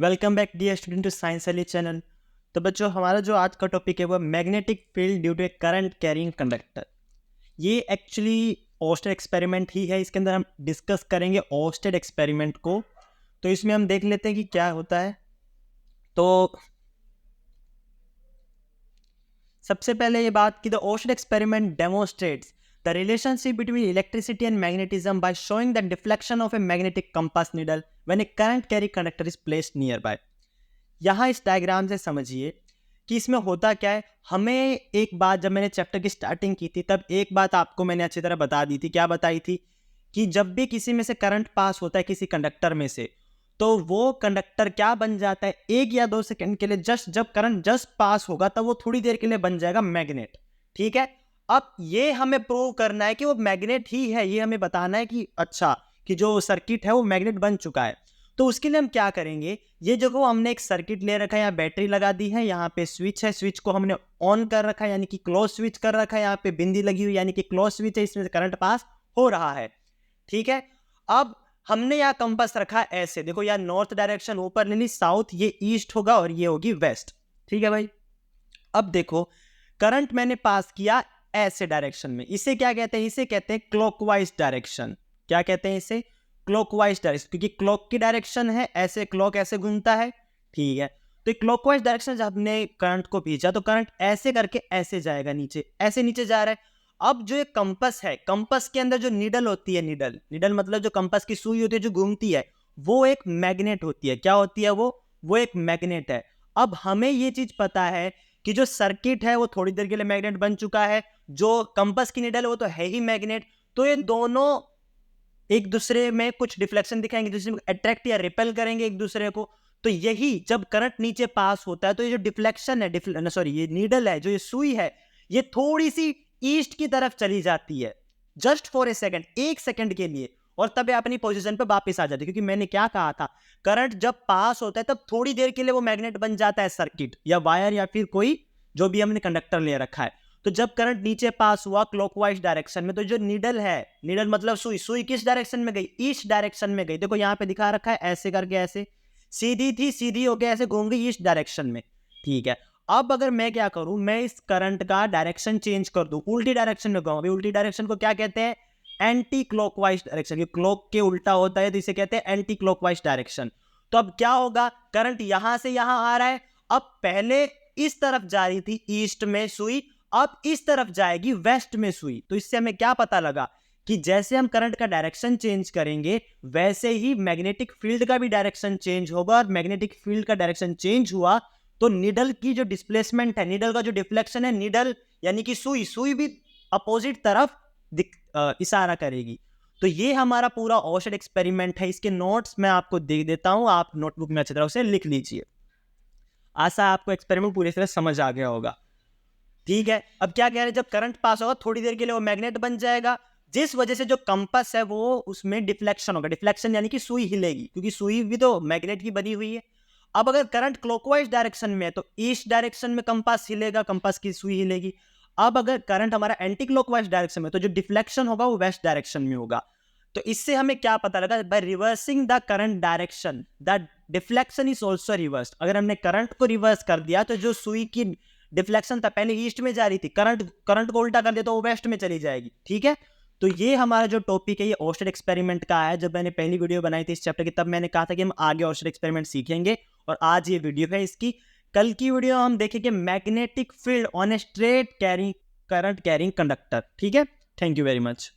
Welcome back dear student to science वाली channel. तो बच्चों, हमारा जो आज का टॉपिक है वो magnetic field due to a current carrying conductor. ये एक्चुअली ओस्टेड एक्सपेरिमेंट ही है। इसके अंदर हम डिस्कस करेंगे ओस्टेड एक्सपेरिमेंट को। तो इसमें हम देख लेते हैं कि क्या होता है। तो सबसे पहले ये बात कि the ousted experiment demonstrates the relationship between electricity and magnetism by showing the deflection of a magnetic compass needle when a current carrying conductor is placed nearby। यहाँ इस डायग्राम से समझिए कि इसमें होता क्या है। हमें एक बात, जब मैंने चैप्टर की स्टार्टिंग की थी तब एक बात आपको मैंने अच्छी तरह बता दी थी। क्या बताई थी? कि जब भी किसी में से करंट पास होता है किसी कंडक्टर में से, तो वो कंडक्टर क्या बन जाता है, 1 या 2 सेकंड के लिए जब करंट जस्ट पास होगा तब वो थोड़ी देर के लिए बन जाएगा मैग्नेट। ठीक है। अब ये हमें प्रूव करना है कि वो मैग्नेट ही है। ये हमें बताना है कि अच्छा, कि जो सर्किट है वो मैग्नेट बन चुका है। तो उसके लिए हम क्या करेंगे, ये जो हमने एक सर्किट ले रखा है, यहाँ बैटरी लगा दी है, यहाँ पे स्विच है, स्विच को हमने ऑन कर रखा है यानी कि क्लोज स्विच कर रखा है, यहाँ पे बिंदी लगी हुई यानी कि क्लोज स्विच है, इसमें से करंट पास हो रहा है। ठीक है। अब हमने यहाँ कंपास रखा है ऐसे, देखो यहाँ नॉर्थ डायरेक्शन ऊपर ले ली, साउथ ये ईस्ट होगा और ये होगी वेस्ट। ठीक है भाई। अब देखो करंट मैंने पास किया ऐसे डायरेक्शन में, इसे क्या कहते हैं? इसे कहते हैं क्लॉकवाइज डायरेक्शन। क्या कहते हैं इसे? क्लॉकवाइज डायरेक्शन, क्योंकि क्लॉक की डायरेक्शन है, ऐसे क्लॉक ऐसे घूमता है। ठीक है। तो क्लॉकवाइज डायरेक्शन जब हमने करंट को भेजा तो करंट ऐसे करके ऐसे जाएगा, नीचे ऐसे नीचे जा रहा है। अब जो ये कंपास है, कंपास के अंदर जो नीडल होती है, नीडल मतलब जो कंपास की सुई होती है जो घूमती है, वो एक मैग्नेट होती है। क्या होती है वो एक मैग्नेट है। अब हमें ये चीज पता है कि जो सर्किट है वो थोड़ी देर के लिए मैग्नेट बन चुका है, जो कंपास की नीडल है वो तो है ही मैग्नेट। तो ये दोनों एक दूसरे में कुछ डिफ्लेक्शन दिखाएंगे, दूसरे को अट्रैक्ट या रिपेल करेंगे एक दूसरे को। तो यही जब करंट नीचे पास होता है तो ये जो डिफ्लेक्शन है, सॉरी ये नीडल है, जो ये सुई है, ये थोड़ी सी ईस्ट की तरफ चली जाती है, just for a second, 1 second के लिए, और तब ये अपनी पोजीशन पे वापस आ जाती है। क्योंकि मैंने क्या कहा था, करंट जब पास होता है तब थोड़ी देर के लिए वो मैग्नेट बन जाता है, सर्किट या वायर या फिर कोई जो भी हमने कंडक्टर ले रखा है। तो जब करंट नीचे पास हुआ क्लॉकवाइज डायरेक्शन में, तो जो नीडल है, नीडल मतलब सुई, सुई किस डायरेक्शन में गई? ईस्ट डायरेक्शन में गई। देखो यहाँ पे दिखा रखा है ऐसे करके, ऐसे सीधी थी, सीधी होके ऐसे घूम गई ईस्ट डायरेक्शन में। ठीक है। अब अगर मैं क्या करूं, मैं इस करंट का डायरेक्शन चेंज कर दूं, उल्टी डायरेक्शन में कहूं। अभी उल्टी डायरेक्शन को क्या कहते हैं? Anti clockwise direction. ये क्लॉक के उल्टा होता है तो इसे कहते हैं एंटी क्लॉकवाइज डायरेक्शन। तो अब क्या होगा, करंट यहां से यहां आ रहा है। अब पहले इस तरफ जा रही थी ईस्ट में सुई, अब इस तरफ जाएगी वेस्ट में सुई। तो इससे हमें क्या पता लगा कि जैसे हम करंट का डायरेक्शन चेंज करेंगे वैसे ही मैग्नेटिक फील्ड का भी डायरेक्शन चेंज होगा, और मैग्नेटिक फील्ड का डायरेक्शन चेंज हुआ तो नीडल की जो डिस्प्लेसमेंट है, नीडल का जो डिफ्लेक्शन है, नीडल यानी कि सुई, सुई भी अपोजिट तरफ इशारा करेगी। तो ये हमारा पूरा ओस्टेड एक्सपेरिमेंट है। इसके नोट्स मैं आपको दे देता हूं, आप नोटबुक में अच्छी तरह से लिख लीजिए। आशा आपको एक्सपेरिमेंट पूरी तरह समझ आ गया होगा। ठीक है। अब क्या कह रहे हैं, जब करंट पास होगा थोड़ी देर के लिए वो मैग्नेट बन जाएगा, जिस वजह से जो कंपास है वो उसमें डिफ्लेक्शन होगा। डिफ्लेक्शन यानी कि सुई हिलेगी, क्योंकि सुई भी तो मैग्नेट की बनी हुई है। अब अगर करंट क्लॉकवाइज डायरेक्शन में है तो ईस्ट डायरेक्शन में कंपास हिलेगा, कंपास की सुई हिलेगी। अब अगर करंट हमारा एंटी क्लॉकवाइज डायरेक्शन में तो जो डिफ्लेक्शन होगा वो वेस्ट डायरेक्शन में होगा। तो इससे हमें क्या पता लगा, by reversing the current direction the deflection is also reversed. अगर हमने करंट को रिवर्स कर दिया तो जो सुई की डिफ्लेक्शन था, पहले ईस्ट में जा रही थी, करंट को उल्टा कर दिया तो वो वेस्ट में चली जाएगी। ठीक है। तो ये हमारा जो टॉपिक है ये ओस्टेड एक्सपेरिमेंट का है। जब मैंने पहली वीडियो बनाई थी इस चैप्टर की तब मैंने कहा था कि हम आगे ओस्टेड एक्सपेरिमेंट सीखेंगे, और आज ये वीडियो है इसकी। कल की वीडियो हम देखेंगे magnetic field on a straight current carrying conductor. ठीक है। Thank you very much.